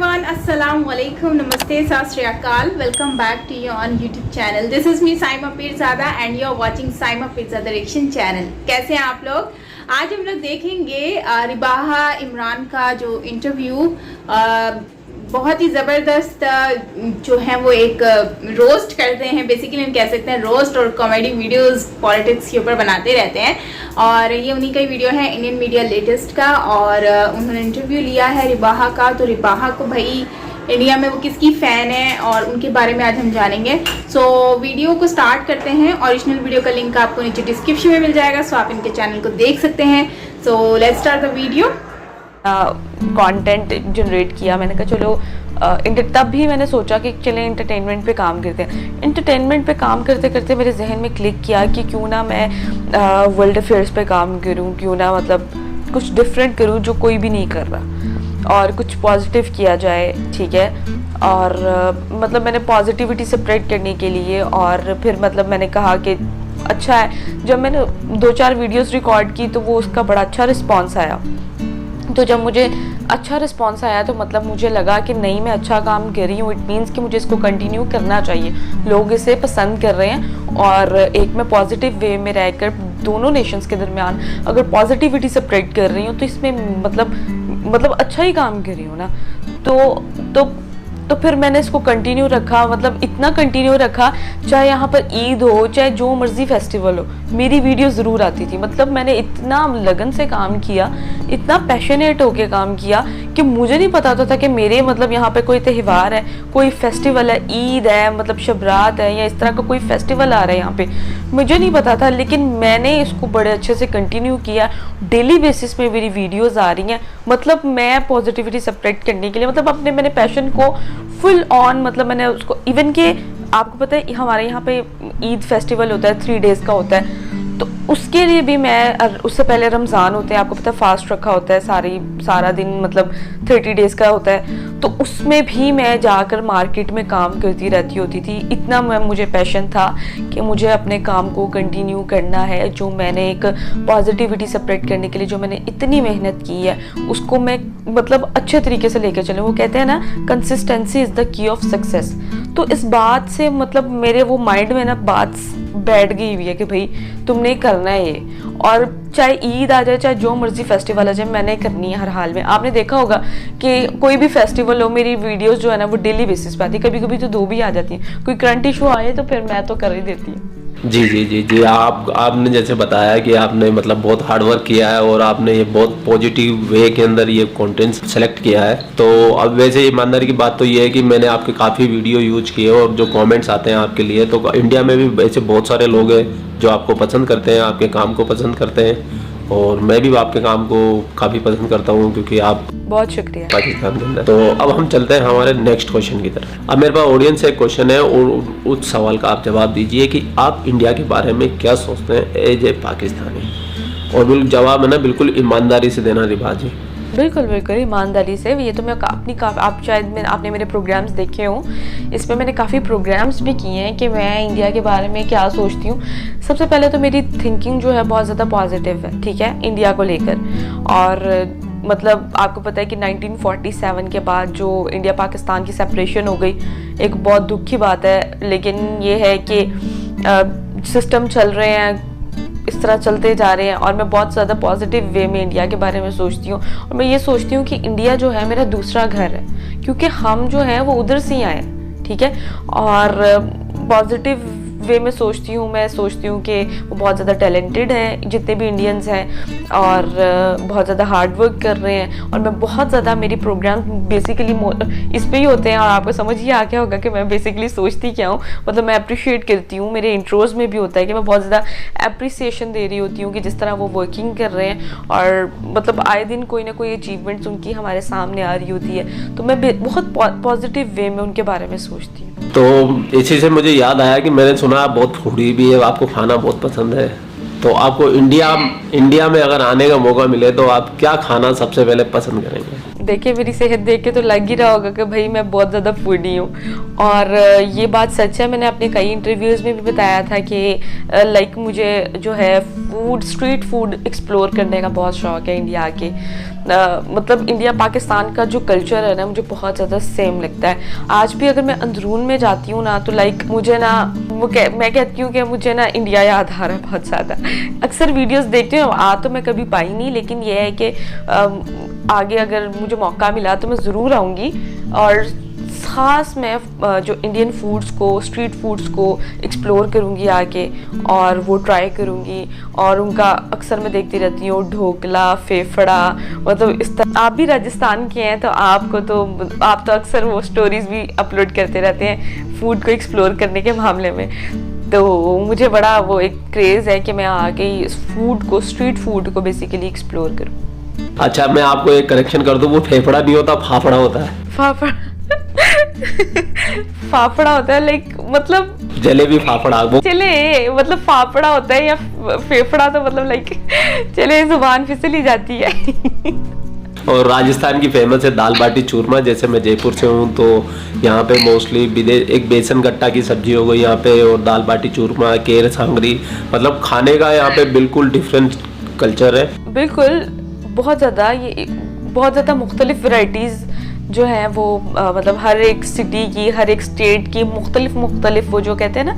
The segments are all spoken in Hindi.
everyone, Assalamu alaikum, Namaste, Sat Shri Akal. Welcome back to you on YouTube channel. This is me Saima Pirzada and you are watching Saima Pirzada Reaction channel. कैसे हैं आप लोग? आज हम लोग देखेंगे रिबाहा इमरान का जो इंटरव्यू बहुत ही ज़बरदस्त जो है वो एक रोस्ट करते हैं, बेसिकली हम कह सकते हैं रोस्ट और कॉमेडी वीडियोस पॉलिटिक्स के ऊपर बनाते रहते हैं और ये उन्हीं का ही वीडियो है इंडियन मीडिया लेटेस्ट का। और उन्होंने इंटरव्यू लिया है रिबाहा का, तो रिबाहा को भाई इंडिया में वो किसकी फ़ैन है और उनके बारे में आज हम जानेंगे। सो वीडियो को स्टार्ट करते हैं। ओरिजिनल वीडियो का लिंक आपको नीचे डिस्क्रिप्शन में मिल जाएगा, सो आप इनके चैनल को देख सकते हैं। So let's start the video. Content generate किया, मैंने कहा चलो तब भी मैंने सोचा कि चलें इंटरटेनमेंट पे काम करते हैं। इंटरटेनमेंट पे काम करते करते मेरे जहन में क्लिक किया कि क्यों ना मैं वर्ल्ड अफेयर्स पे काम करूं, क्यों ना मतलब कुछ डिफरेंट करूं जो कोई भी नहीं कर रहा और कुछ पॉजिटिव किया जाए, ठीक है। और मतलब मैंने पॉजिटिविटी स्प्रेड करने के लिए और फिर मतलब मैंने कहा कि अच्छा है, जब मैंने 2-4 वीडियोस रिकॉर्ड की तो वो उसका बड़ा अच्छा रिस्पॉन्स आया। तो जब मुझे अच्छा रिस्पॉन्स आया तो मतलब मुझे लगा कि नहीं, मैं अच्छा काम कर रही हूँ, इट मीन्स कि मुझे इसको कंटिन्यू करना चाहिए, लोग इसे पसंद कर रहे हैं। और एक मैं पॉजिटिव वे में रहकर दोनों नेशंस के दरमियान अगर पॉजिटिविटी स्प्रेड कर रही हूँ तो इसमें मतलब अच्छा ही काम कर रही हूँ ना। तो फिर मैंने इसको कंटिन्यू रखा, मतलब इतना कंटिन्यू रखा चाहे यहाँ पर ईद हो चाहे जो मर्जी फेस्टिवल हो, मेरी वीडियो ज़रूर आती थी। मतलब मैंने इतना लगन से काम किया, इतना पैशनेट होके काम किया कि मुझे नहीं पता था कि मेरे मतलब यहाँ पे कोई त्यौहार है, कोई फेस्टिवल है, ईद है, मतलब शबरात है या इस तरह का कोई फेस्टिवल आ रहा है यहाँ पे, मुझे नहीं पता था। लेकिन मैंने इसको बड़े अच्छे से कंटिन्यू किया, डेली बेसिस में मेरी वीडियोज़ आ रही हैं। मतलब मैं पॉजिटिविटी स्प्रेड करने के लिए मतलब मैंने पैशन को फुल ऑन, मतलब मैंने उसको इवन के आपको पता है हमारे यहाँ पे ईद फेस्टिवल होता है 3 डेज़ का होता है, तो उसके लिए भी मैं उससे पहले रमज़ान होते हैं, आपको पता है फास्ट रखा होता है सारा दिन, मतलब 30 डेज़ का होता है, तो उसमें भी मैं जाकर मार्केट में काम करती रहती होती थी। इतना मुझे पैशन था कि मुझे अपने काम को कंटिन्यू करना है। जो मैंने एक पॉजिटिविटी स्प्रेड करने के लिए जो मैंने इतनी मेहनत की है उसको मैं मतलब अच्छे तरीके से लेकर चलूँ। वो कहते हैं ना, consistency is the key of success. तो इस बात से मतलब मेरे वो माइंड में ना बात बैठ गई हुई है कि भाई तुमने करना है ये, और चाहे ईद आ जाए चाहे जो मर्जी फेस्टिवल आ जाए, मैंने करनी है हर हाल में। आपने देखा होगा कि कोई भी फेस्टिवल हो, मेरी वीडियोस जो है ना वो डेली बेसिस पे आती है, कभी कभी तो 2 भी आ जाती हैं। कोई करंट इशू आए तो फिर मैं तो कर ही देती हूँ। जी आपने जैसे बताया कि आपने मतलब बहुत हार्ड वर्क किया है और आपने ये बहुत पॉजिटिव वे के अंदर ये कंटेंट सेलेक्ट किया है। तो अब वैसे ईमानदारी की बात तो ये है कि मैंने आपके काफ़ी वीडियो यूज किए और जो कमेंट्स आते हैं आपके लिए, तो इंडिया में भी ऐसे बहुत सारे लोग हैं जो आपको पसंद करते हैं, आपके काम को पसंद करते हैं, और मैं भी आपके काम को काफ़ी पसंद करता हूँ क्योंकि आप बहुत शुक्रिया पाकिस्तान के अंदर। तो अब हम चलते हैं हमारे नेक्स्ट क्वेश्चन की तरफ। अब मेरे पास ऑडियंस से एक क्वेश्चन है और उस सवाल का आप जवाब दीजिए कि आप इंडिया के बारे में क्या सोचते हैं एज ए पाकिस्तानी, और बिल्कुल जवाब है ना बिल्कुल ईमानदारी से देना रिबा जी। बिल्कुल ईमानदारी से। ये तो मैं आप शायद आपने मेरे प्रोग्राम्स देखे हों, इसमें मैंने काफ़ी प्रोग्राम्स भी किए हैं कि मैं इंडिया के बारे में क्या सोचती हूँ। सबसे पहले तो मेरी थिंकिंग जो है बहुत ज़्यादा पॉजिटिव है, ठीक है, इंडिया को लेकर। और मतलब आपको पता है कि 1947 के बाद जो इंडिया पाकिस्तान की सेपरेशन हो गई, एक बहुत दुख की बात है। लेकिन ये है कि सिस्टम चल रहे हैं, इस तरह चलते जा रहे हैं, और मैं बहुत ज़्यादा पॉजिटिव वे में इंडिया के बारे में सोचती हूँ। और मैं ये सोचती हूँ कि इंडिया जो है मेरा दूसरा घर है, क्योंकि हम जो है वो उधर से ही आए, ठीक है। और पॉजिटिव वे में सोचती हूँ, मैं सोचती हूँ कि वो बहुत ज़्यादा टैलेंटेड हैं जितने भी इंडियंस हैं, और बहुत ज़्यादा हार्ड वर्क कर रहे हैं। और मैं बहुत ज़्यादा, मेरी प्रोग्राम बेसिकली इस पे ही होते हैं, और आपको समझ ही आ गया होगा कि मैं बेसिकली सोचती क्या हूँ। मतलब मैं अप्रिशिएट करती हूँ, मेरे इंट्रोज में भी होता है कि मैं बहुत ज़्यादा अप्रिसिएशन दे रही होती हूँ कि जिस तरह वो वर्किंग कर रहे हैं, और मतलब आए दिन कोई ना कोई अचीवमेंट्स उनकी हमारे सामने आ रही होती है। तो मैं बहुत पॉजिटिव वे में उनके बारे में सोचती हूँ। तो इसी से मुझे याद आया कि मैंने सुना आप बहुत फूडी भी है, आपको खाना बहुत पसंद है। तो आपको इंडिया में अगर आने का मौका मिले तो आप क्या खाना सबसे पहले पसंद करेंगे? देखिए मेरी सेहत देख के तो लग ही रहा होगा कि भाई मैं बहुत ज़्यादा फूडी हूँ, और ये बात सच है। मैंने अपने कई इंटरव्यूज़ में भी बताया था कि लाइक मुझे जो है स्ट्रीट फूड एक्सप्लोर करने का बहुत शौक है इंडिया के। मतलब इंडिया पाकिस्तान का जो कल्चर है ना, मुझे बहुत ज़्यादा सेम लगता है। आज भी अगर मैं अंदरून में जाती हूँ ना, तो लाइक मुझे ना मैं कहती हूँ कि मुझे ना इंडिया याद आ रहा है बहुत ज़्यादा। अक्सर वीडियोस देखती हूँ, आ तो मैं कभी पाई नहीं, लेकिन ये है कि आगे अगर मुझे मौका मिला तो मैं ज़रूर आऊँगी, और ख़ास मैं जो इंडियन फूड्स को, स्ट्रीट फूड्स को एक्सप्लोर करूँगी आके, और वो ट्राई करूँगी। और उनका अक्सर मैं देखती रहती हूँ ढोकला, फेफड़ा, मतलब इस तरह। आप भी राजस्थान के हैं तो आप तो अक्सर वो स्टोरीज़ भी अपलोड करते रहते हैं फूड को एक्सप्लोर करने के मामले में। तो मुझे बड़ा वो एक क्रेज़ है कि मैं आके इस फूड को, स्ट्रीट फूड को बेसिकली एक्सप्लोर करूँ। अच्छा, मैं आपको एक करेक्शन कर दूं, वो फेफड़ा नहीं होता, फाफड़ा होता है। फाफड़ा फाफड़ा होता है, लाइक मतलब जलेबी फाफड़ा वो। चले मतलब फाफड़ा होता है या फेफड़ा, तो मतलब लाइक चले जुबान फिसल ही जाती है। और राजस्थान की फेमस है दाल बाटी चूरमा। जैसे मैं जयपुर से हूँ तो यहाँ पे मोस्टली एक बेसन गट्टा की सब्जी हो गई यहाँ पे, और दाल बाटी चूरमा, केर सांगरी, मतलब खाने का यहाँ पे बिल्कुल डिफरेंट कल्चर है। बिल्कुल, बहुत ज़्यादा मुख्तलिफ वैरायटीज़ जो है वो मतलब हर एक सिटी की, हर एक स्टेट की मुख्तलिफ वो जो कहते हैं ना,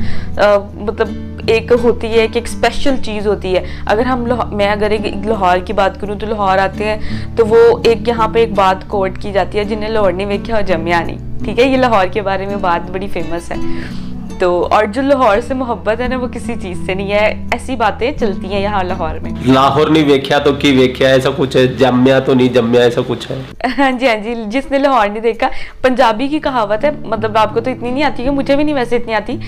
मतलब एक होती है कि एक स्पेशल चीज़ होती है। अगर मैं अगर एक लाहौर की बात करूँ तो लाहौर आते हैं तो वो एक यहाँ पे एक बात कोट की जाती है, जिन्हें लाहौर नहीं वेख्या और जम्या नहीं। ठीक है, ये लाहौर के बारे में बात बड़ी फेमस है। तो और जो लाहौर से मोहब्बत है ना, वो किसी चीज़ से नहीं है। ऐसी बातें चलती हैं यहाँ लाहौर में। लाहौर नहीं वेख्या तो की वेख्या, ऐसा कुछ है। जम्या तो नहीं जम्या, ऐसा कुछ है। हाँ जी, जिसने लाहौर नहीं देखा। पंजाबी की कहावत है, मतलब आपको तो इतनी नहीं आती है, मुझे भी नहीं वैसे इतनी आती,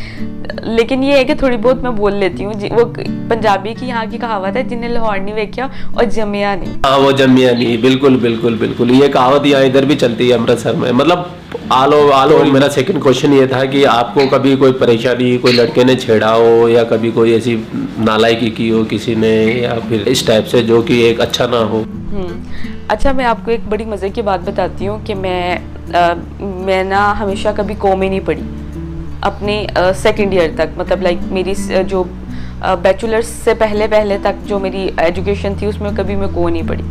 लेकिन ये है कि थोड़ी बहुत मैं बोल लेती हूँ। वो पंजाबी की यहाँ की कहावत है, जिन्हें लाहौर नहीं वेख्या और जम्या नहीं। हाँ, वो जम्या नहीं, बिल्कुल ये कहावत यहाँ इधर भी चलती है अमृतसर में। मतलब आलो। मेरा सेकंड क्वेश्चन ये था कि आपको कभी कोई परेशानी, कोई लड़के ने छेड़ा हो, या कभी कोई ऐसी नालायकी की हो किसी ने, या फिर इस टाइप से जो कि एक अच्छा ना हो? अच्छा, मैं आपको एक बड़ी मज़े की बात बताती हूँ कि मैं ना हमेशा कभी को में नहीं पढ़ी अपनी सेकेंड ईयर तक। मतलब लाइक मेरी जो बैचलर्स से पहले तक जो मेरी एजुकेशन थी, उसमें कभी मैं को नहीं पढ़ी।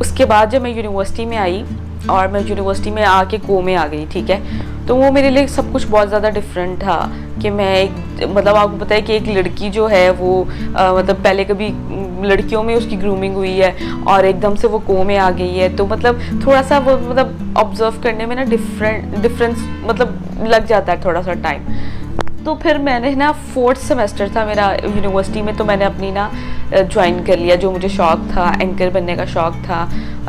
उसके बाद जब मैं यूनिवर्सिटी में आई और मैं यूनिवर्सिटी में आके को में आ गई, ठीक है, तो वो मेरे लिए सब कुछ बहुत ज़्यादा डिफरेंट था। कि मैं मतलब आपको पता है कि एक लड़की जो है वो मतलब पहले कभी लड़कियों में उसकी ग्रूमिंग हुई है और एकदम से वो को में आ गई है, तो मतलब थोड़ा सा वो मतलब ऑब्जर्व करने में ना डिफरेंस मतलब लग जाता है थोड़ा सा टाइम। तो फिर मैंने ना 4th सेमेस्टर था मेरा यूनिवर्सिटी में, तो मैंने अपनी ना ज्वाइन कर लिया। जो मुझे शौक़ था, एंकर बनने का शौक़ था,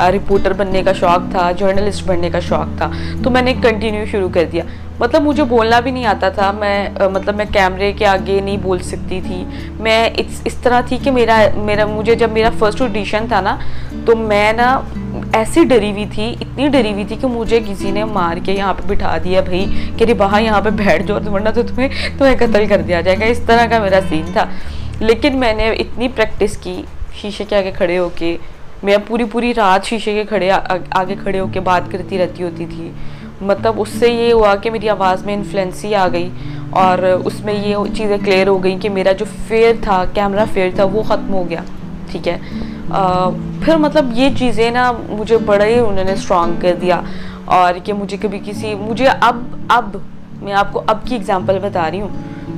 रिपोर्टर बनने का शौक़ था, जर्नलिस्ट बनने का शौक़ था, तो मैंने कंटिन्यू शुरू कर दिया। मतलब मुझे बोलना भी नहीं आता था, मैं कैमरे के आगे नहीं बोल सकती थी। मैं इस तरह थी कि मुझे जब मेरा फर्स्ट ऑडिशन था ना, तो मैं ना ऐसी डरी हुई थी, इतनी डरी हुई थी कि मुझे किसी ने मार के यहाँ पे बिठा दिया भाई कि रे बाहर यहाँ पे बैठ जाओ, वरना तो तुम्हें कत्ल कर दिया जाएगा। इस तरह का मेरा सीन था। लेकिन मैंने इतनी प्रैक्टिस की, शीशे के आगे खड़े होके मैं पूरी रात शीशे के आगे खड़े होके बात करती रहती होती थी। मतलब उससे ये हुआ कि मेरी आवाज़ में इन्फ्लुएंसी आ गई, और उसमें ये चीज़ें क्लियर हो गई कि मेरा जो फेयर था, कैमरा फेयर था, वो ख़त्म हो गया। ठीक है, फिर मतलब ये चीज़ें ना मुझे बड़ा ही उन्होंने स्ट्रॉन्ग कर दिया। और कि मुझे अब मैं आपको अब की एग्जांपल बता रही हूँ,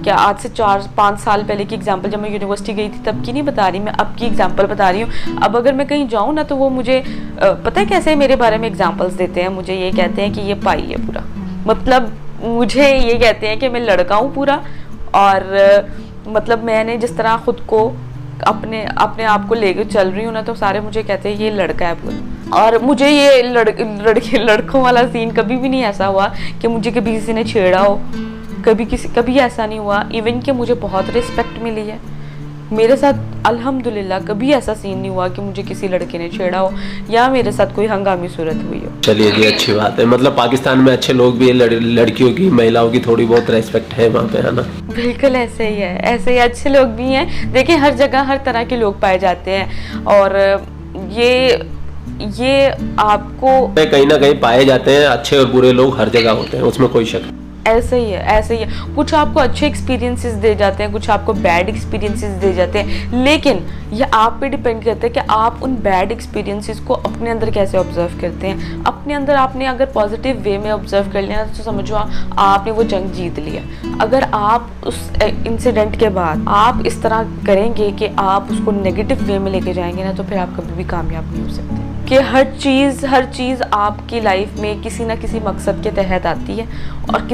क्या आज से 4-5 साल पहले की एग्जांपल, जब मैं यूनिवर्सिटी गई थी तब की नहीं बता रही, मैं अब की एग्जांपल बता रही हूँ। अब अगर मैं कहीं जाऊँ ना, तो वो मुझे पता है कैसे मेरे बारे में एग्जांपल्स देते हैं। मुझे ये कहते हैं कि ये पाई है पूरा, मतलब मुझे ये कहते हैं कि मैं लड़का हूँ पूरा। और मतलब मैंने जिस तरह ख़ुद को अपने आप को लेकर चल रही हूँ ना, तो सारे मुझे कहते हैं ये लड़का है पूरा। और मुझे ये लड़कों वाला सीन कभी भी नहीं ऐसा हुआ कि मुझे कभी किसी ने छेड़ा हो, कभी ऐसा नहीं हुआ। इवन कि मुझे बहुत रिस्पेक्ट मिली है मेरे साथ, अल्हम्दुलिल्लाह। कभी ऐसा सीन नहीं हुआ कि मुझे किसी लड़के ने छेड़ा हो या मेरे साथ कोई हंगामी सूरत हुई हो। चलिए जी, अच्छी बात है। मतलब पाकिस्तान में अच्छे लोग भी हैं, लड़कियों की, महिलाओं की थोड़ी बहुत रेस्पेक्ट है वहाँ पे, है ना? बिल्कुल ऐसे ही है, ऐसे ही अच्छे लोग भी हैं। देखिए हर जगह हर तरह के लोग पाए जाते हैं, और ये ये आपको कहीं ना कहीं पाए जाते हैं, अच्छे और बुरे लोग हर जगह होते हैं, उसमें कोई शक नहीं। ऐसे ही है, ऐसे ही है। कुछ आपको अच्छे एक्सपीरियंसेस दे जाते हैं, कुछ आपको बैड एक्सपीरियंसेस दे जाते हैं, लेकिन ये आप पे डिपेंड करता है कि आप उन बैड एक्सपीरियंसेस को अपने अंदर कैसे ऑब्जर्व करते हैं। अपने अंदर आपने अगर पॉजिटिव वे में ऑब्जर्व कर लिया तो समझो आपने वो जंग जीत लिया। अगर आप उस इंसिडेंट के बाद आप इस तरह करेंगे कि आप उसको नेगेटिव वे में लेके जाएंगे ना, तो फिर आप कभी भी कामयाब नहीं हो सकते। कि हर चीज़ आपकी लाइफ में किसी ना किसी मकसद के तहत आती है और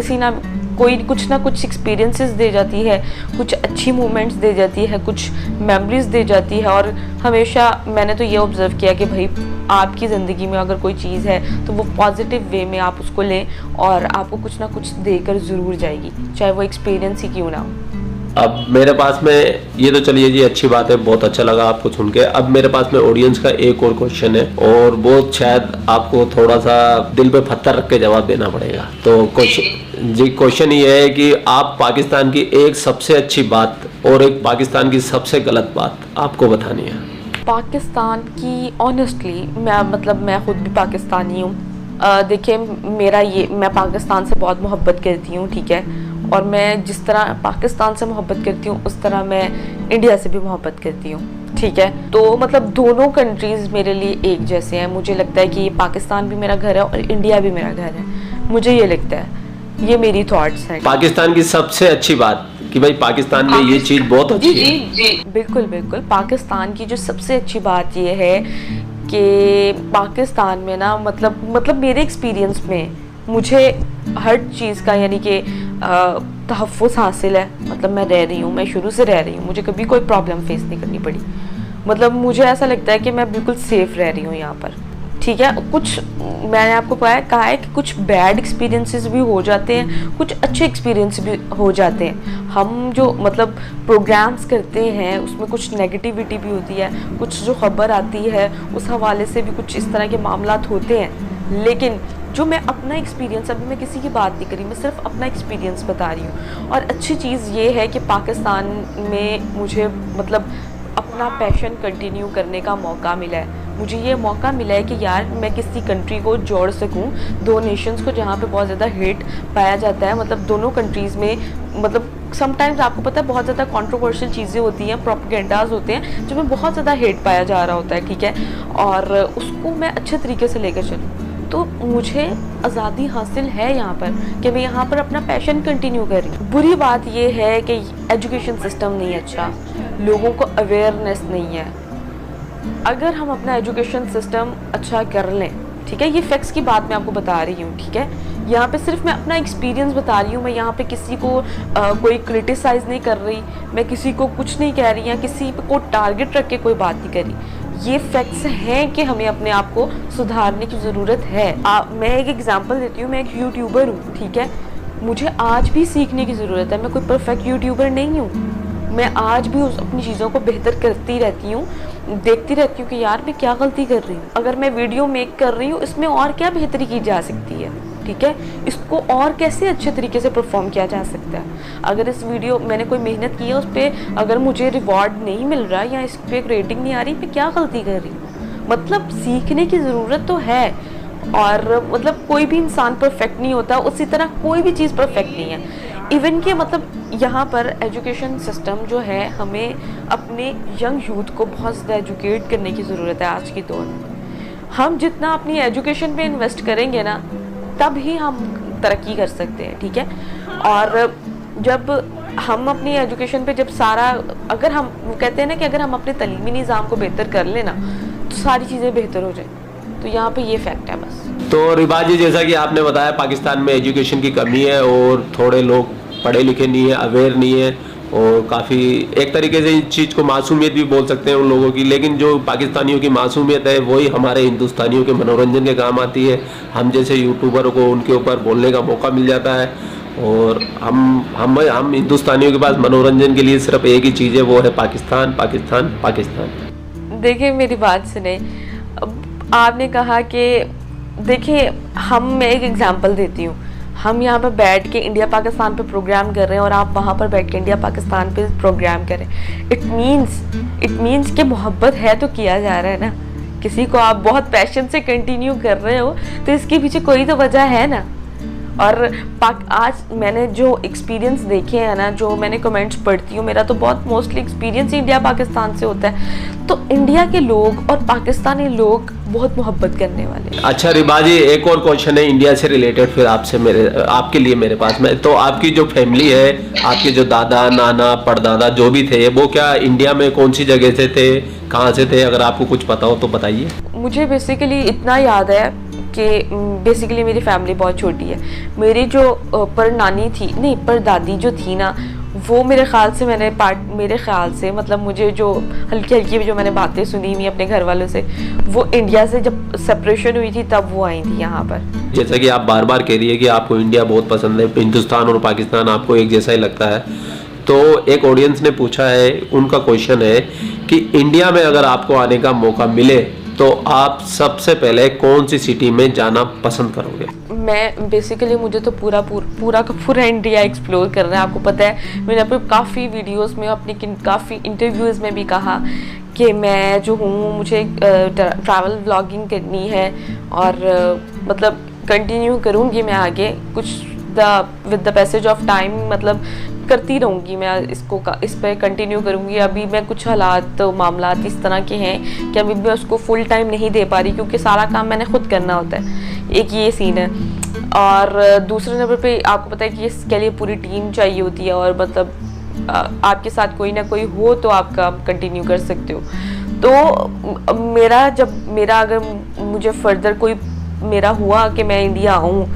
कुछ ना कुछ एक्सपीरियंसेस दे जाती है, कुछ अच्छी मोमेंट्स दे जाती है, कुछ मेमोरीज दे जाती है। और हमेशा मैंने तो ये ऑब्ज़र्व किया कि भाई आपकी ज़िंदगी में अगर कोई चीज़ है तो वो पॉजिटिव वे में आप उसको लें और आपको कुछ ना कुछ देकर ज़रूर जाएगी, चाहे वो एक्सपीरियंस ही क्यों ना हो। अब मेरे पास में ये तो चलिए जी अच्छी बात है, बहुत अच्छा लगा आपको सुन के। अब मेरे पास में ऑडियंस का एक और क्वेश्चन है और वो शायद आपको थोड़ा सा दिल पे पत्थर रख के जवाब देना पड़ेगा। तो क्वेश्चन ये है कि आप पाकिस्तान की एक सबसे अच्छी बात और एक पाकिस्तान की सबसे गलत बात आपको बतानी है। पाकिस्तान की ऑनेस्टली मैं खुद भी पाकिस्तानी हूँ। देखिए मैं पाकिस्तान से बहुत मोहब्बत करती हूँ, ठीक है, और मैं जिस तरह पाकिस्तान से मोहब्बत करती हूँ उस तरह मैं इंडिया से भी मोहब्बत करती हूँ, ठीक है। तो मतलब दोनों कंट्रीज़ मेरे लिए एक जैसे हैं। मुझे लगता है कि पाकिस्तान भी मेरा घर है और इंडिया भी मेरा घर है, मुझे ये लगता है, ये मेरी थॉट्स हैं। पाकिस्तान की सबसे अच्छी बात कि भाई पाकिस्तान में ये चीज़ बहुत अच्छी है। जी बिल्कुल बिल्कुल। पाकिस्तान की जो सबसे अच्छी बात ये है कि पाकिस्तान में ना मतलब मेरे एक्सपीरियंस में मुझे हर चीज़ का यानी कि तहफ़्फ़ुज़ हासिल है। मतलब मैं रह रही हूँ, मैं शुरू से रह रही हूँ, मुझे कभी कोई प्रॉब्लम फेस नहीं करनी पड़ी। मतलब मुझे ऐसा लगता है कि मैं बिल्कुल सेफ़ रह रही हूँ यहाँ पर, ठीक है। कुछ मैंने आपको कहा है कि कुछ बैड एक्सपीरियंसेस भी हो जाते हैं, कुछ अच्छे एक्सपीरियंस भी हो जाते हैं। हम जो मतलब प्रोग्राम्स करते हैं उसमें कुछ नेगेटिविटी भी होती है, कुछ जो खबर आती है उस हवाले से भी कुछ इस तरह के मामलात होते हैं। लेकिन जो मैं अपना एक्सपीरियंस, अभी मैं किसी की बात नहीं करी, मैं सिर्फ अपना एक्सपीरियंस बता रही हूँ। और अच्छी चीज़ ये है कि पाकिस्तान में मुझे मतलब अपना पैशन कंटिन्यू करने का मौका मिला है। मुझे ये मौका मिला है कि यार मैं किसी कंट्री को जोड़ सकूं, दो नेशंस को जहाँ पे बहुत ज़्यादा हेट पाया जाता है। मतलब दोनों कंट्रीज़ में मतलब समटाइम्स आपको पता है बहुत ज़्यादा कंट्रोवर्शियल चीज़ें होती हैं, प्रोपेगेंडाज होते हैं जिनमें बहुत ज़्यादा हेट पाया जा रहा होता है, ठीक है। और उसको मैं अच्छे तरीके से लेकर चलूँ तो मुझे आज़ादी हासिल है यहाँ पर कि मैं यहाँ पर अपना पैशन कंटिन्यू कर रही हूँ। बुरी बात ये है कि एजुकेशन सिस्टम नहीं अच्छा, लोगों को अवेयरनेस नहीं है। अगर हम अपना एजुकेशन सिस्टम अच्छा कर लें, ठीक है, ये फैक्ट्स की बात मैं आपको बता रही हूँ, ठीक है। यहाँ पे सिर्फ मैं अपना एक्सपीरियंस बता रही हूँ, मैं यहाँ पे किसी को कोई क्रिटिसाइज़ नहीं कर रही, मैं किसी को कुछ नहीं कह रही या किसी को टारगेट रख के कोई बात नहीं कर रही। ये फैक्ट्स हैं कि हमें अपने आप को सुधारने की ज़रूरत है। मैं एक एग्जांपल देती हूँ, मैं एक यूट्यूबर हूँ, ठीक है। मुझे आज भी सीखने की ज़रूरत है, मैं कोई परफेक्ट यूट्यूबर नहीं हूँ। मैं आज भी अपनी चीज़ों को बेहतर करती रहती हूँ, देखती रहती हूँ कि यार मैं क्या गलती कर रही हूँ। अगर मैं वीडियो मेक कर रही हूँ इसमें और क्या बेहतरी की जा सकती है, ठीक है, इसको और कैसे अच्छे तरीके से परफॉर्म किया जा सकता है। अगर इस वीडियो मैंने कोई मेहनत की है उस पर अगर मुझे रिवॉर्ड नहीं मिल रहा या इस पर एक रेटिंग नहीं आ रही, मैं क्या गलती कर रही हूँ। मतलब सीखने की ज़रूरत तो है। और मतलब कोई भी इंसान परफेक्ट नहीं होता, उसी तरह कोई भी चीज़ परफेक्ट नहीं है। इवन कि मतलब यहाँ पर एजुकेशन सिस्टम जो है, हमें अपने यंग यूथ को बहुत ज़्यादा एजुकेट करने की ज़रूरत है आज के दौर में। हम जितना अपनी एजुकेशन पे इन्वेस्ट करेंगे ना तब ही हम तरक्की कर सकते हैं, ठीक है। और जब हम अपनी एजुकेशन पे जब सारा अगर हम वो कहते हैं ना कि अगर हम अपने तलीमी निज़ाम को बेहतर कर लेना तो सारी चीज़ें बेहतर हो जाए। तो यहाँ पे ये फैक्ट है बस। तो रिबा जी, जैसा कि आपने बताया पाकिस्तान में एजुकेशन की कमी है और थोड़े लोग पढ़े लिखे नहीं है, अवेयर नहीं है और काफ़ी एक तरीके से इस चीज़ को मासूमियत भी बोल सकते हैं उन लोगों की। लेकिन जो पाकिस्तानियों की मासूमियत है वही हमारे हिंदुस्तानियों के मनोरंजन के काम आती है। हम जैसे यूट्यूबर को उनके ऊपर बोलने का मौका मिल जाता है और हम हिंदुस्तानियों के पास मनोरंजन के लिए सिर्फ एक ही चीज़ है, वो है पाकिस्तान पाकिस्तान पाकिस्तान। देखिए मेरी बात सुने, आपने कहा कि देखिए मैं एक एग्जांपल देती हूँ। हम यहाँ पर बैठ के इंडिया पाकिस्तान पे प्रोग्राम कर रहे हैं और आप वहाँ पर बैठ के इंडिया पाकिस्तान पे प्रोग्राम करें। इट मीन्स कि मोहब्बत है तो किया जा रहा है ना, किसी को आप बहुत पैशन से कंटिन्यू कर रहे हो तो इसके पीछे कोई तो वजह है ना। और आज मैंने जो एक्सपीरियंस देखे हैं ना, जो मैंने कमेंट्स पढ़ती हूँ, मेरा तो बहुत मोस्टली एक्सपीरियंस इंडिया पाकिस्तान से होता है, तो इंडिया के लोग और पाकिस्तानी लोग बहुत मोहब्बत करने वाले हैं। अच्छा रिबा जी, एक और क्वेश्चन है इंडिया से रिलेटेड फिर आपके लिए मेरे पास में। तो आपकी जो फैमिली है, आपके जो दादा नाना परदादा जो भी थे, वो क्या इंडिया में कौन सी जगह से थे, कहाँ से थे? अगर आपको कुछ पता हो तो बताइए। मुझे बेसिकली इतना याद है कि बेसिकली मेरी फैमिली बहुत छोटी है। मेरी जो पर नानी थी, नहीं पर दादी जो थी ना, वो मेरे ख्याल से मतलब मुझे जो हल्की हल्की जो मैंने बातें सुनी हुई अपने घर वालों से, वो इंडिया से जब सेपरेशन हुई थी तब वो आई थी यहाँ पर। जैसा कि आप बार बार कह रही है कि आपको इंडिया बहुत पसंद है, हिंदुस्तान और पाकिस्तान आपको एक जैसा ही लगता है, तो एक ऑडियंस ने पूछा है, उनका क्वेश्चन है कि इंडिया में अगर आपको आने का मौका मिले तो आप सबसे पहले कौन सी सिटी में जाना पसंद करोगे? मैं बेसिकली मुझे तो पूरा इंडिया एक्सप्लोर करना है। आपको पता है मैंने अपने काफ़ी वीडियोस में, अपने काफ़ी इंटरव्यूज़ में भी कहा कि मैं जो हूँ, मुझे ट्रैवल व्लॉगिंग करनी है और मतलब कंटिन्यू करूँगी मैं आगे कुछ with the passage of time, मतलब करती रहूँगी मैं इस पर कंटिन्यू करूँगी। अभी मैं कुछ हालात मामलात इस तरह के हैं कि अभी मैं उसको फुल टाइम नहीं दे पा रही, क्योंकि सारा काम मैंने खुद करना होता है। एक ये सीन है, और दूसरे नंबर पे आपको पता है कि इसके लिए पूरी टीम चाहिए होती है, और मतलब आपके साथ कोई ना कोई हो तो आप काम कंटिन्यू कर सकते हो। तो मेरा अगर मुझे फर्दर कोई मेरा हुआ कि मैं इंडिया आऊँ,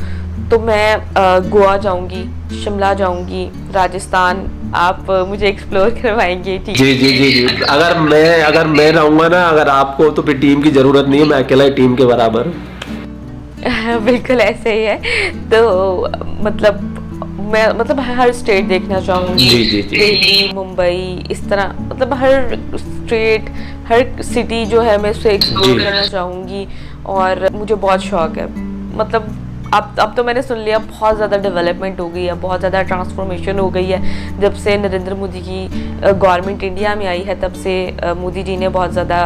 तो मैं गोवा जाऊंगी, शिमला जाऊंगी, राजस्थान आप मुझे एक्सप्लोर करवाएंगे? ठीक जी जी जी जी। अगर मैं रहूँगा ना, अगर आपको, तो फिर टीम की जरूरत नहीं है, मैं अकेला ही टीम के बराबर हूँ। बिल्कुल ऐसे ही है। तो मैं हर स्टेट देखना चाहूँगी। जी जी जी। दिल्ली, मुंबई, इस तरह मतलब हर स्टेट, हर सिटी जो है मैं उसे एक्सप्लोर करना चाहूँगी। और मुझे बहुत शौक है, मतलब अब तो मैंने सुन लिया बहुत ज़्यादा डेवलपमेंट हो गई है, बहुत ज़्यादा ट्रांसफॉर्मेशन हो गई है। जब से नरेंद्र मोदी की गवर्नमेंट इंडिया में आई है, तब से मोदी जी ने बहुत ज़्यादा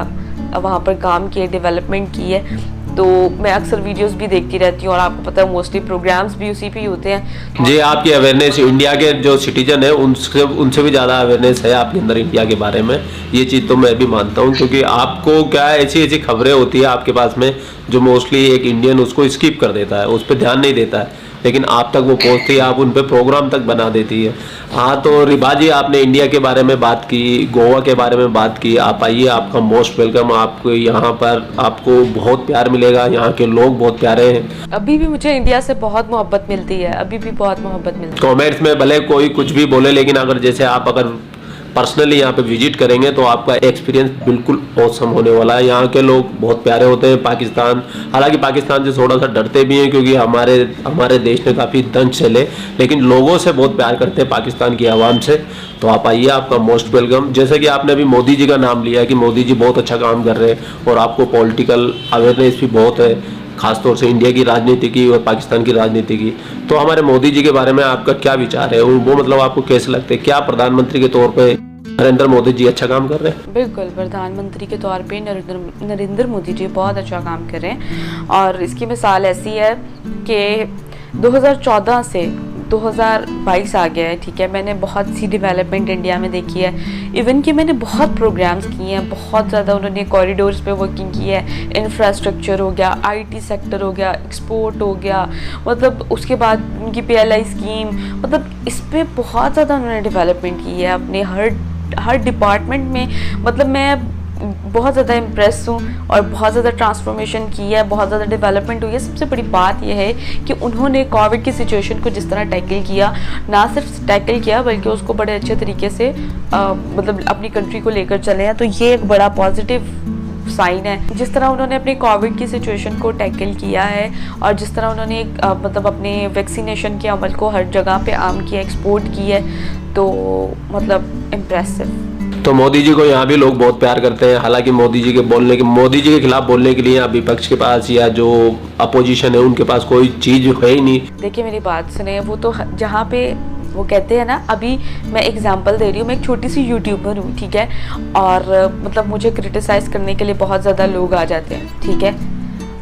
वहाँ पर काम किए, डेवलपमेंट की है। तो मैं अक्सर वीडियोस भी देखती रहती हूँ, और आपको पता है मोस्टली प्रोग्राम्स भी उसी पे ही होते हैं। जी, आपकी अवेयरनेस इंडिया के जो सिटीजन है उनसे भी ज़्यादा अवेयरनेस है आपके अंदर इंडिया के बारे में, ये चीज़ तो मैं भी मानता हूँ। क्योंकि आपको क्या ऐसी खबरें होती है आपके पास में जो मोस्टली एक इंडियन उसको स्किप कर देता है, उस पर ध्यान नहीं देता है, लेकिन आप तक वो पहुँचती है, आप उन पर प्रोग्राम तक बना देती है। हाँ, तो रिबा जी, आपने इंडिया के बारे में बात की, गोवा के बारे में बात की, आप आइए, आपका मोस्ट वेलकम। आपको यहाँ पर आपको बहुत प्यार मिलेगा, यहाँ के लोग बहुत प्यारे हैं। अभी भी मुझे इंडिया से बहुत मोहब्बत मिलती है, अभी भी बहुत मोहब्बत मिलती है। कमेंट्स में भले कोई कुछ भी बोले, लेकिन अगर पर्सनली यहाँ पे विजिट करेंगे तो आपका एक्सपीरियंस बिल्कुल औसम होने वाला है। यहाँ के लोग बहुत प्यारे होते हैं। हालांकि पाकिस्तान से थोड़ा सा डरते भी हैं, क्योंकि हमारे देश ने काफ़ी दंश चले, लेकिन लोगों से बहुत प्यार करते हैं, पाकिस्तान की आवाम से। तो आप आइए, आपका मोस्ट वेलकम। जैसे कि आपने अभी मोदी जी का नाम लिया कि मोदी जी बहुत अच्छा काम कर रहे हैं, और आपको पॉलिटिकल अवेयरनेस भी बहुत है, खासतौर से इंडिया की राजनीति की और पाकिस्तान की राजनीति की। तो हमारे मोदी जी के बारे में आपका क्या विचार है? वो मतलब आपको कैसे लगते हैं? क्या प्रधानमंत्री के तौर पे नरेंद्र मोदी जी अच्छा काम कर रहे हैं? बिल्कुल, प्रधानमंत्री के तौर पे नरेंद्र मोदी जी बहुत अच्छा काम कर रहे हैं। और इसकी मिसाल ऐसी है कि 2014 से 2022 आ गया है, ठीक है। मैंने बहुत सी डेवलपमेंट इंडिया में देखी है। इवन कि मैंने बहुत प्रोग्राम्स किए हैं, बहुत ज़्यादा उन्होंने कॉरिडोर्स पे वर्किंग की है। इंफ्रास्ट्रक्चर हो गया, आईटी सेक्टर हो गया, एक्सपोर्ट हो गया, मतलब उसके बाद उनकी PLI स्कीम, मतलब इस पर बहुत ज़्यादा उन्होंने डेवलपमेंट की है अपने हर डिपार्टमेंट में। मतलब मैं बहुत ज़्यादा इम्प्रेस हूँ, और बहुत ज़्यादा ट्रांसफॉर्मेशन की है, बहुत ज़्यादा डेवलपमेंट हुई है। सबसे बड़ी बात यह है कि उन्होंने कोविड की सिचुएशन को जिस तरह टैकल किया, ना सिर्फ टैकल किया बल्कि उसको बड़े अच्छे तरीके से मतलब अपनी कंट्री को लेकर चले हैं। तो ये एक बड़ा पॉजिटिव साइन है। जिस तरह उन्होंने अपने कोविड की सिचुएशन को टैकल किया है, और जिस तरह उन्होंने मतलब अपने वैक्सीनेशन के अमल को हर जगह पे आम किया, एक्सपोर्ट की है, तो मतलब इम्प्रेसिव। तो मोदी जी को यहाँ भी लोग बहुत प्यार करते हैं। हालांकि मोदी जी के खिलाफ बोलने के लिए यहाँ विपक्ष के पास या जो अपोजिशन है उनके पास कोई चीज़ है ही नहीं। देखिए, मेरी बात सुने, वो तो जहाँ पे वो कहते हैं ना, अभी मैं एग्जांपल दे रही हूँ, मैं एक छोटी सी यूट्यूबर हूँ, ठीक है, और मतलब मुझे क्रिटिसाइज़ करने के लिए बहुत ज़्यादा लोग आ जाते हैं, ठीक है।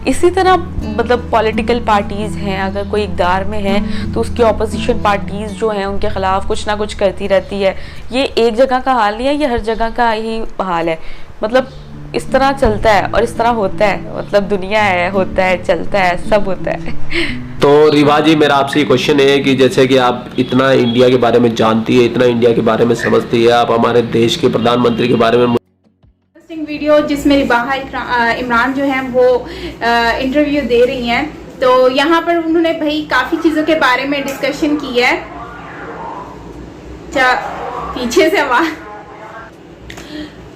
इसी तरह मतलब पॉलिटिकल पार्टीज़ हैं, अगर कोई इक़्तिदार में है तो उसकी ऑपोजिशन पार्टीज़ जो हैं उनके ख़िलाफ़ कुछ ना कुछ करती रहती है। ये एक जगह का हाल नहीं है, ये हर जगह का ही हाल है। मतलब इस तरह चलता है और इस तरह होता है, मतलब दुनिया है, होता है, चलता है, सब होता है। तो रिवा जी, मेरा आपसे ये क्वेश्चन है कि जैसे कि आप इतना इंडिया के बारे में जानती है, इतना इंडिया के बारे में समझती है, आप हमारे देश के प्रधानमंत्री के बारे में वीडियो जिसमें रिबाहा इमरान जो है वो इंटरव्यू दे रही हैं, तो यहाँ पर उन्होंने भाई काफ़ी चीज़ों के बारे में डिस्कशन की है। पीछे से आवाज़।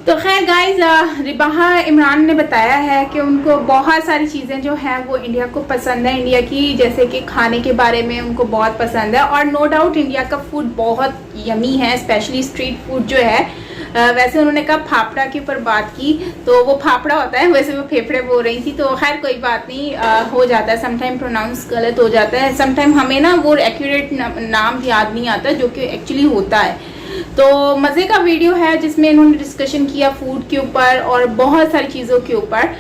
तो खैर गाइज, रिबाहा इमरान ने बताया है कि उनको बहुत सारी चीज़ें जो हैं वो इंडिया को पसंद है, इंडिया की जैसे कि खाने के बारे में उनको बहुत पसंद है, और नो डाउट इंडिया का फूड बहुत यमी है, स्पेशली स्ट्रीट फूड जो है। वैसे उन्होंने कहा फाफड़ा के ऊपर बात की, तो वो फाफड़ा होता है, वैसे वो फेफड़े बोल रही थी, तो खैर कोई बात नहीं, हो जाता है, समटाइम प्रोनाउंस गलत हो जाता है, समटाइम हमें ना वो एक्यूरेट नाम याद नहीं आता जो कि एक्चुअली होता है। तो मज़े का वीडियो है जिसमें इन्होंने डिस्कशन किया फूड के ऊपर और बहुत सारी चीज़ों के ऊपर।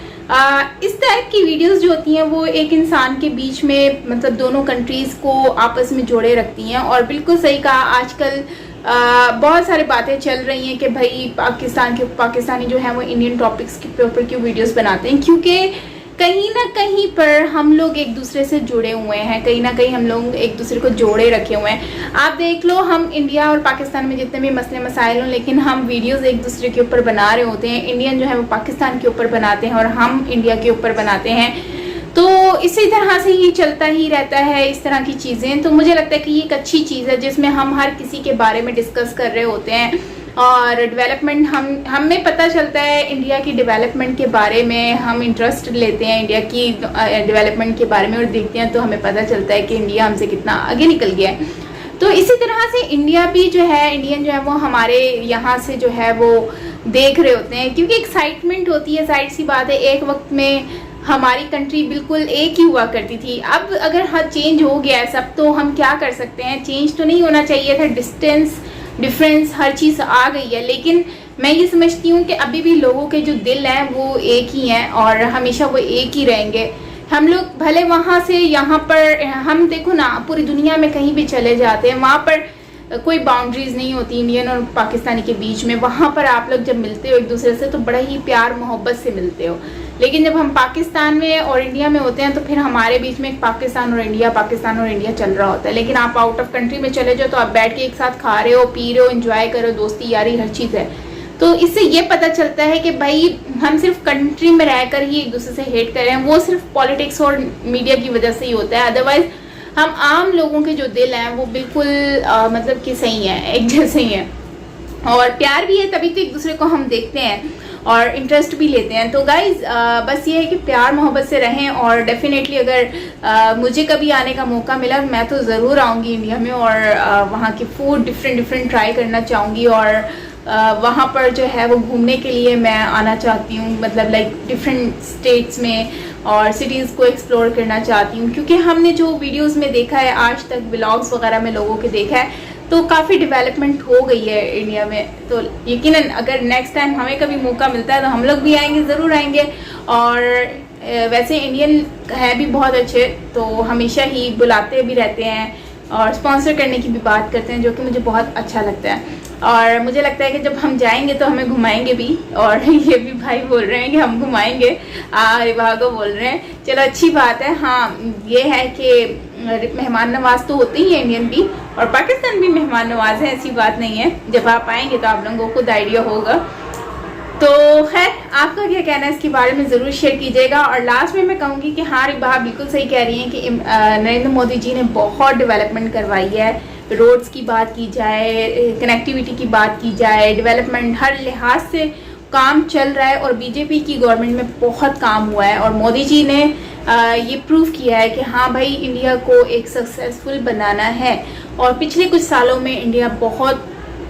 इस टाइप की वीडियोस जो होती हैं वो एक इंसान के बीच में मतलब दोनों कंट्रीज़ को आपस में जोड़े रखती हैं, और बिल्कुल सही कहा, आजकल बहुत सारी बातें चल रही हैं कि भाई पाकिस्तानी जो है वो इंडियन टॉपिक्स के ऊपर क्यों वीडियोस बनाते हैं, क्योंकि कहीं ना कहीं पर हम लोग एक दूसरे से जुड़े हुए हैं, कहीं ना कहीं हम लोग एक दूसरे को जोड़े रखे हुए हैं। आप देख लो, हम इंडिया और पाकिस्तान में जितने भी मसले मसाइल हों, लेकिन हम वीडियोस एक दूसरे के ऊपर बना रहे होते हैं। इंडियन जो है वो पाकिस्तान के ऊपर बनाते हैं और हम इंडिया के ऊपर बनाते हैं, तो इसी तरह से ही चलता ही रहता है इस तरह की चीज़ें। तो मुझे लगता है कि ये एक अच्छी चीज़ है जिसमें हम हर किसी के बारे में डिस्कस कर रहे होते हैं, और डेवलपमेंट हमें पता चलता है, इंडिया की डेवलपमेंट के बारे में हम इंटरेस्ट लेते हैं, इंडिया की डेवलपमेंट के बारे में, और देखते हैं तो हमें पता चलता है कि इंडिया हमसे कितना आगे निकल गया है। तो इसी तरह से इंडिया भी जो है, इंडियन जो है वो हमारे यहाँ से जो है वो देख रहे होते हैं, क्योंकि एक्साइटमेंट होती है। जाहिर सी बात है, एक वक्त में हमारी कंट्री बिल्कुल एक ही हुआ करती थी, अब अगर हाँ चेंज हो गया है सब, तो हम क्या कर सकते हैं, चेंज तो नहीं होना चाहिए था, डिफरेंस हर चीज़ आ गई है, लेकिन मैं ये समझती हूँ कि अभी भी लोगों के जो दिल हैं वो एक ही हैं और हमेशा वो एक ही रहेंगे। हम लोग भले वहाँ से यहाँ पर, हम देखो ना, पूरी दुनिया में कहीं भी चले जाते हैं, वहाँ पर कोई बाउंड्रीज नहीं होती इंडियन और पाकिस्तानी के बीच में। वहाँ पर आप लोग जब मिलते हो एक दूसरे से तो बड़ा ही प्यार मोहब्बत से मिलते हो, लेकिन जब हम पाकिस्तान में और इंडिया में होते हैं तो फिर हमारे बीच में पाकिस्तान और इंडिया चल रहा होता है। लेकिन आप आउट ऑफ कंट्री में चले जाओ तो आप बैठ के एक साथ खा रहे हो, पी रहे हो, एंजॉय करो, दोस्ती यारी हर चीज़ है। तो इससे ये पता चलता है कि भाई हम सिर्फ कंट्री में रहकर ही एक दूसरे से हेट कर रहे हैं, वो सिर्फ पॉलिटिक्स और मीडिया की वजह से ही होता है। अदरवाइज हम आम लोगों के जो दिल हैं वो बिल्कुल मतलब कि सही हैं, एक जैसे ही हैं, और प्यार भी है, तभी तो एक दूसरे को हम देखते हैं और इंटरेस्ट भी लेते हैं। तो गाइज बस ये है कि प्यार मोहब्बत से रहें, और डेफिनेटली अगर मुझे कभी आने का मौका मिला मैं तो ज़रूर आऊँगी इंडिया में, और वहाँ के फूड डिफरेंट ट्राई करना चाहूँगी, और वहाँ पर जो है वो घूमने के लिए मैं आना चाहती हूँ, मतलब लाइक डिफरेंट स्टेट्स में और सिटीज़ को एक्सप्लोर करना चाहती हूँ, क्योंकि हमने जो वीडियोस में देखा है आज तक, व्लॉग्स वगैरह में लोगों के देखा है, तो काफ़ी डेवलपमेंट हो गई है इंडिया में। तो यकीनन अगर नेक्स्ट टाइम हमें कभी मौका मिलता है तो हम लोग भी आएंगे, ज़रूर आएंगे। और वैसे इंडियन है भी बहुत अच्छे, तो हमेशा ही बुलाते भी रहते हैं और स्पॉन्सर करने की भी बात करते हैं, जो कि मुझे बहुत अच्छा लगता है। और मुझे लगता है कि जब हम जाएंगे तो हमें घुमाएंगे भी, और ये भी भाई बोल रहे हैं कि हम घुमाएंगे, रिवाहा को बोल रहे हैं, चलो अच्छी बात है। हाँ, ये है कि मेहमान नवाज तो होते ही हैं इंडियन भी, और पाकिस्तान भी मेहमान नवाज है, ऐसी बात नहीं है। जब आप आएंगे तो आप लोगों को खुद आइडिया होगा। तो खैर, आपका क्या कहना है इसके बारे में ज़रूर शेयर कीजिएगा। और लास्ट में मैं कहूँगी कि हाँ, रिबाहा बिल्कुल सही कह रही हैं कि नरेंद्र मोदी जी ने बहुत डेवलपमेंट करवाई है। रोड्स की बात की जाए, कनेक्टिविटी की बात की जाए, डेवलपमेंट हर लिहाज से काम चल रहा है, और बीजेपी की गवर्नमेंट में बहुत काम हुआ है, और मोदी जी ने ये प्रूव किया है कि हाँ भाई, इंडिया को एक सक्सेसफुल बनाना है। और पिछले कुछ सालों में इंडिया बहुत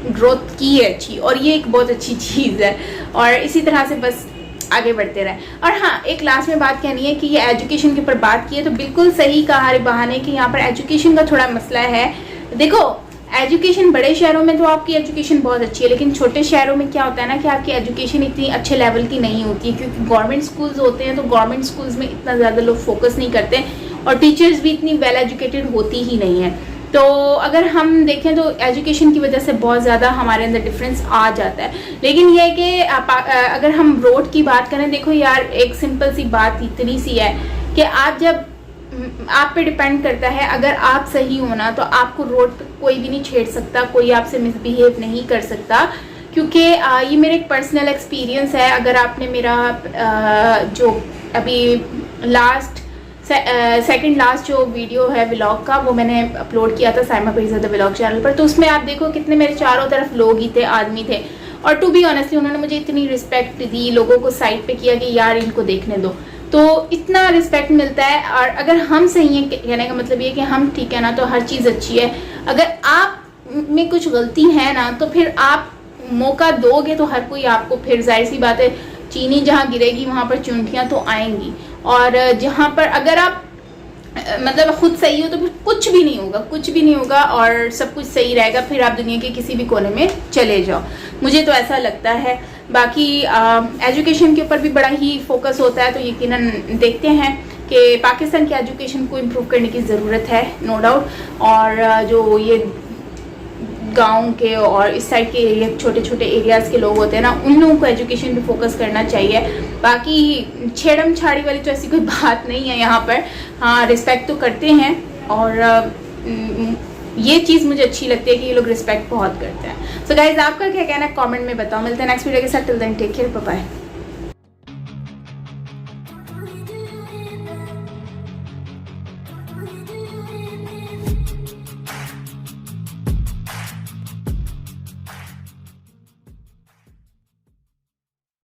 ग्रोथ की है अच्छी, और ये एक बहुत अच्छी चीज़ है, और इसी तरह से बस आगे बढ़ते रहें। और हाँ, एक लास्ट में बात कहनी है कि ये एजुकेशन के ऊपर बात की है, तो बिल्कुल सही कहा रिबाहा ने कि यहाँ पर एजुकेशन का थोड़ा मसला है। देखो, एजुकेशन बड़े शहरों में तो आपकी एजुकेशन बहुत अच्छी है, लेकिन छोटे शहरों में क्या होता है ना कि आपकी एजुकेशन इतनी अच्छे लेवल की नहीं होती है, क्योंकि गवर्नमेंट स्कूल्स होते हैं तो गवर्नमेंट स्कूल्स में इतना ज़्यादा लोग फोकस नहीं करते और टीचर्स भी इतनी वेल एजुकेटेड होती ही नहीं है। तो अगर हम देखें तो एजुकेशन की वजह से बहुत ज़्यादा हमारे अंदर डिफरेंस आ जाता है। लेकिन यह है कि अगर हम रोड की बात करें, देखो यार एक सिंपल सी बात इतनी सी है कि आप जब आप पे डिपेंड करता है, अगर आप सही हो ना तो आपको रोड पे कोई भी नहीं छेड़ सकता, कोई आपसे मिसबिहेव नहीं कर सकता, क्योंकि ये मेरा एक पर्सनल एक्सपीरियंस है। अगर आपने मेरा जो अभी सेकंड लास्ट जो वीडियो है व्लॉग का, वो मैंने अपलोड किया था साइमा पीरज़ादा व्लॉग चैनल पर, तो उसमें आप देखो कितने मेरे चारों तरफ लोग ही थे, आदमी थे, और टू बी ऑनेस्टली उन्होंने मुझे इतनी रिस्पेक्ट दी, लोगों को साइड पे किया कि यार इनको देखने दो, तो इतना रिस्पेक्ट मिलता है। और अगर हम सही हैं, कहने का मतलब ये कि हम ठीक है ना तो हर चीज़ अच्छी है। अगर आप में कुछ गलती है ना तो फिर आप मौका दोगे तो हर कोई आपको, फिर जाहिर सी बात है चीनी जहाँ गिरेगी वहाँ पर चुनटियाँ तो आएंगी, और जहाँ पर अगर आप मतलब खुद सही हो तो फिर कुछ भी नहीं होगा, कुछ भी नहीं होगा और सब कुछ सही रहेगा, फिर आप दुनिया के किसी भी कोने में चले जाओ, मुझे तो ऐसा लगता है। बाकी एजुकेशन के ऊपर भी बड़ा ही फोकस होता है, तो यकीनन देखते हैं कि पाकिस्तान की एजुकेशन को इम्प्रूव करने की ज़रूरत है, नो डाउट। और जो ये गांव के और इस साइड के एरिया, छोटे छोटे एरियाज़ के लोग होते हैं ना, उन लोगों को एजुकेशन पे फोकस करना चाहिए। बाकी छेड़म छाड़ी वाली तो ऐसी कोई बात नहीं है यहाँ पर, हाँ रिस्पेक्ट तो करते हैं, और ये चीज़ मुझे अच्छी लगती है कि ये लोग रिस्पेक्ट बहुत करते हैं। सो गाइज आपका क्या कहना है कमेंट में बताओ। मिलते हैं नेक्स्ट वीडियो के साथ, till then take care, bye bye.